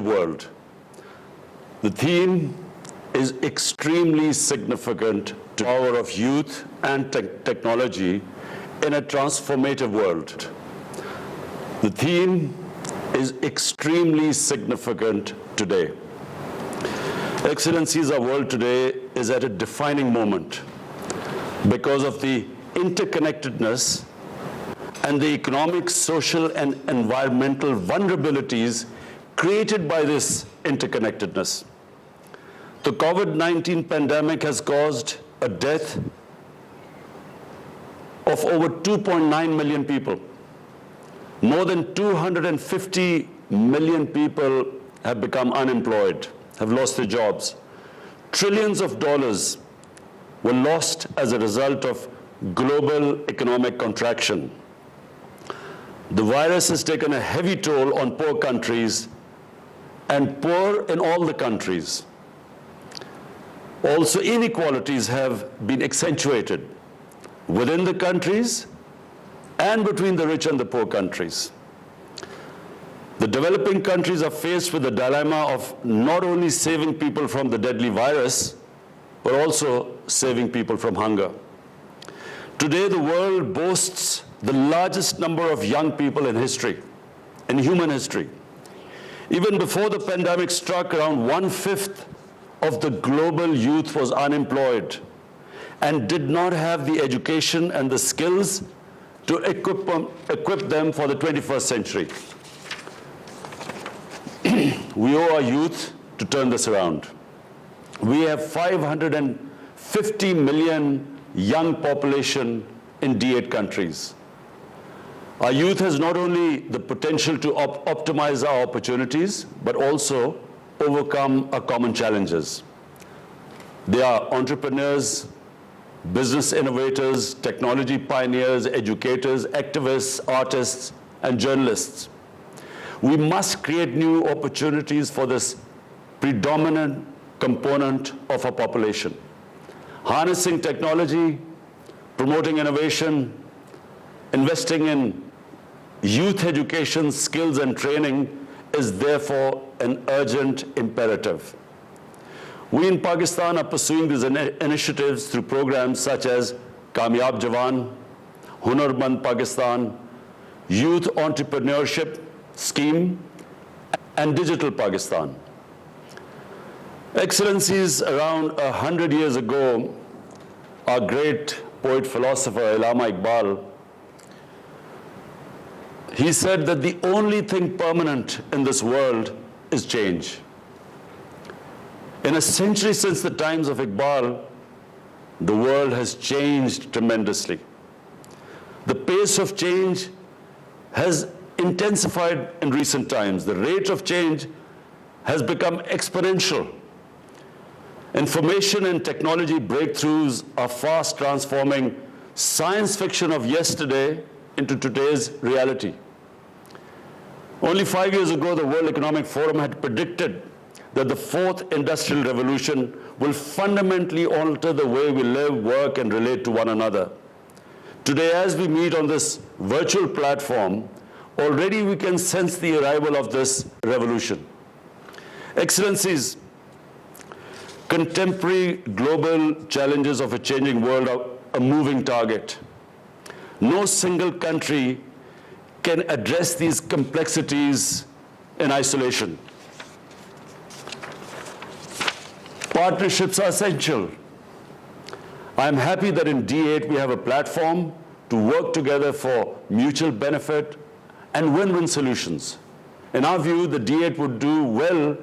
world. The theme is extremely significant to the power of youth and technology in a transformative world. The theme is extremely significant today. Excellencies, our world today is at a defining moment because of the interconnectedness and the economic, social, and environmental vulnerabilities created by this interconnectedness. The COVID-19 pandemic has caused a death of over 2.9 million people. More than 250 million people have become unemployed, have lost their jobs. Trillions of dollars were lost as a result of global economic contraction. The virus has taken a heavy toll on poor countries and poor in all the countries. Also, inequalities have been accentuated within the countries and between the rich and the poor countries. The developing countries are faced with the dilemma of not only saving people from the deadly virus, but also saving people from hunger. Today, the world boasts the largest number of young people in history, in human history. Even before the pandemic struck, around 1/5 of the global youth was unemployed and did not have the education and the skills to equip them for the 21st century. We owe our youth to turn this around. We have 550 million young population in D8 countries. Our youth has not only the potential to optimize our opportunities, but also overcome our common challenges. They are entrepreneurs, business innovators, technology pioneers, educators, activists, artists, and journalists. We must create new opportunities for this predominant component of our population. Harnessing technology, promoting innovation, investing in youth education, skills, and training is therefore an urgent imperative. We in Pakistan are pursuing these initiatives through programs such as Kamyab Jawan, Hunarmand Pakistan, Youth Entrepreneurship Scheme, and Digital Pakistan. Excellencies, around 100 years ago, our great poet philosopher Allama Iqbal, he said that the only thing permanent in this world is change. In a century since the times of Iqbal, the world has changed tremendously. The pace of change has intensified in recent times. The rate of change has become exponential. Information and technology breakthroughs are fast transforming science fiction of yesterday into today's reality. Only 5 years ago, the World Economic Forum had predicted that the fourth industrial revolution will fundamentally alter the way we live, work, and relate to one another. Today, as we meet on this virtual platform, already we can sense the arrival of this revolution. Excellencies, contemporary global challenges of a changing world are a moving target. No single country can address these complexities in isolation. Partnerships are essential. I am happy that in D8 we have a platform to work together for mutual benefit and win-win solutions. In our view, the D8 would do well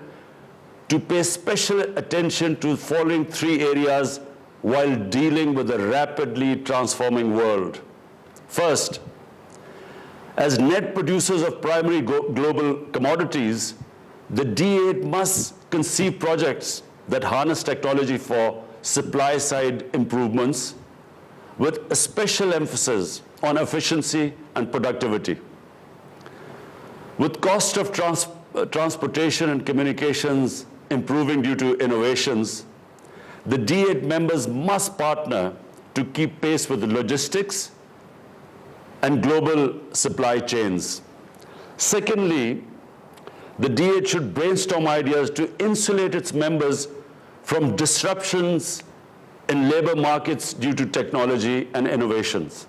to pay special attention to the following 3 areas while dealing with a rapidly transforming world. First, as net producers of primary global commodities, the D8 must conceive projects that harness technology for supply-side improvements with a special emphasis on efficiency and productivity. With cost of transportation and communications improving due to innovations, the D8 members must partner to keep pace with the logistics and global supply chains. Secondly, The D8 should brainstorm ideas to insulate its members from disruptions in labor markets due to technology and innovations.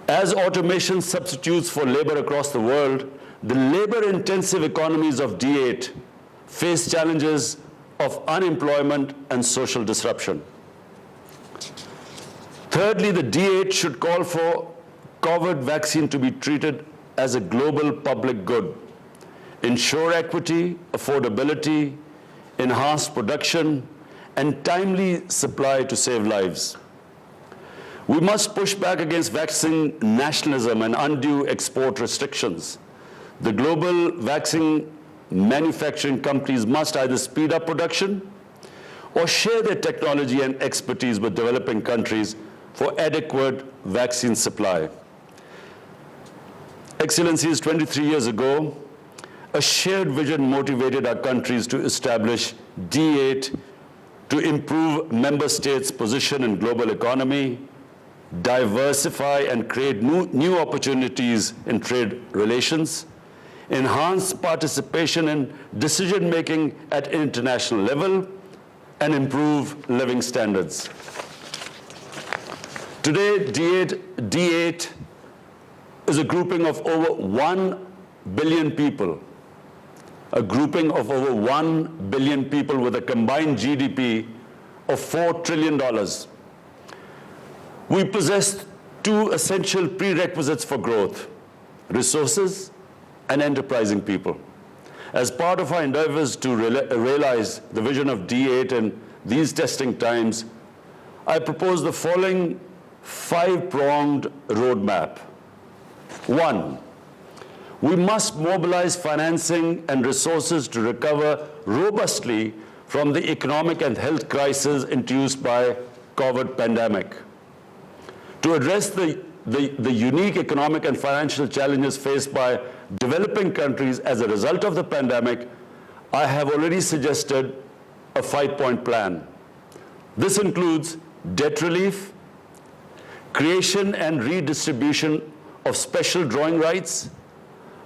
As automation substitutes for labor across the world, the labor-intensive economies of D8 face challenges of unemployment and social disruption. Thirdly, the D8 should call for COVID vaccine to be treated as a global public good, ensure equity, affordability, enhance production, and timely supply to save lives. We must push back against vaccine nationalism and undue export restrictions. The global vaccine manufacturing companies must either speed up production or share their technology and expertise with developing countries for adequate vaccine supply. Excellencies, 23 years ago, a shared vision motivated our countries to establish D8 to improve member states' position in global economy, diversify and create new opportunities in trade relations, enhance participation in decision-making at international level, and improve living standards. Today, D8 is a grouping of over 1 billion people, with a combined GDP of $4 trillion. We possess two essential prerequisites for growth: resources and enterprising people. As part of our endeavors to realize the vision of D8 in these testing times, I propose the following 5-pronged roadmap. 1, we must mobilize financing and resources to recover robustly from the economic and health crisis induced by COVID pandemic. To address the unique economic and financial challenges faced by developing countries as a result of the pandemic, I have already suggested a 5-point plan. This includes debt relief, creation and redistribution of special drawing rights,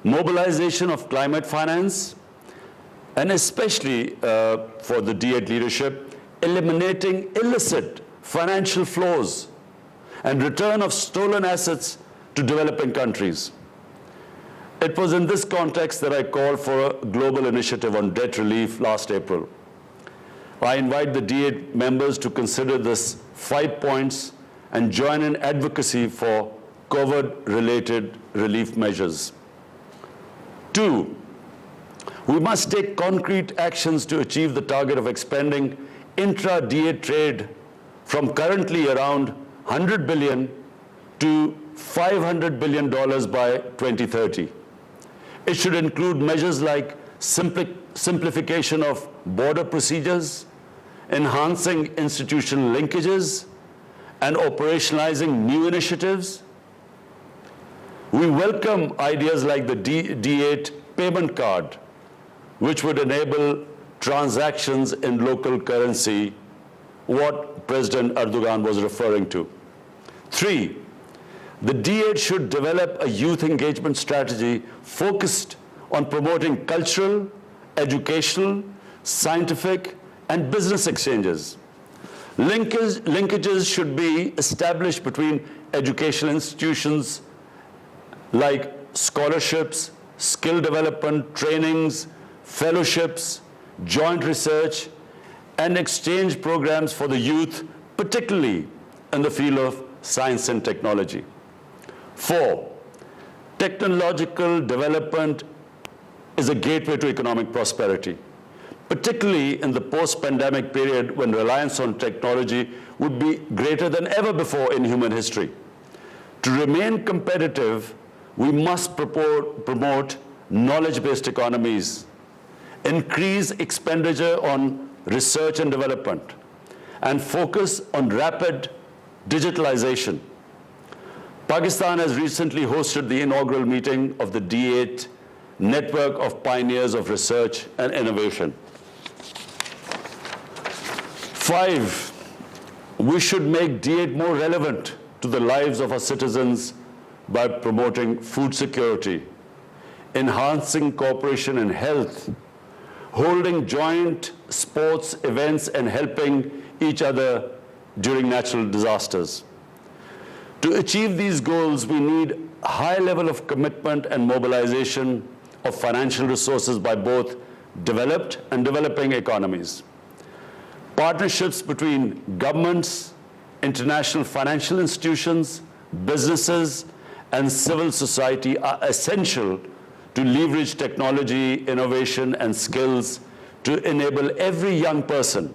mobilization of climate finance, and especially for the D8 leadership, eliminating illicit financial flows and return of stolen assets to developing countries. It was in this context that I called for a global initiative on debt relief last April. I invite the D8 members to consider this 5 points and join in advocacy for COVID-related relief measures. 2, we must take concrete actions to achieve the target of expanding intra-D8 trade from currently around $100 billion to $500 billion by 2030. It should include measures like simplification of border procedures, enhancing institutional linkages, and operationalizing new initiatives. We welcome ideas like the D8 payment card, which would enable transactions in local currency, what President Erdogan was referring to. 3, the D8 should develop a youth engagement strategy focused on promoting cultural, educational, scientific, and business exchanges. Linkages should be established between educational institutions like scholarships, skill development, trainings, fellowships, joint research, and exchange programs for the youth, particularly in the field of science and technology. 4, technological development is a gateway to economic prosperity, particularly in the post-pandemic period when reliance on technology would be greater than ever before in human history. To remain competitive, we must promote knowledge-based economies, increase expenditure on research and development, and focus on rapid digitalization. Pakistan has recently hosted the inaugural meeting of the D8 Network of Pioneers of Research and Innovation. 5, we should make D8 more relevant to the lives of our citizens by promoting food security, enhancing cooperation in health, holding joint sports events and helping each other during natural disasters. To achieve these goals, we need a high level of commitment and mobilization of financial resources by both developed and developing economies. Partnerships between governments, international financial institutions, businesses, and civil society are essential to leverage technology, innovation, and skills to enable every young person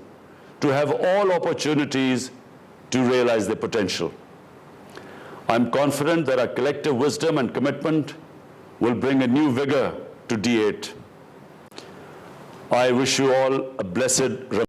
to have all opportunities to realize their potential. I'm confident that our collective wisdom and commitment will bring a new vigor to D8. I wish you all a blessed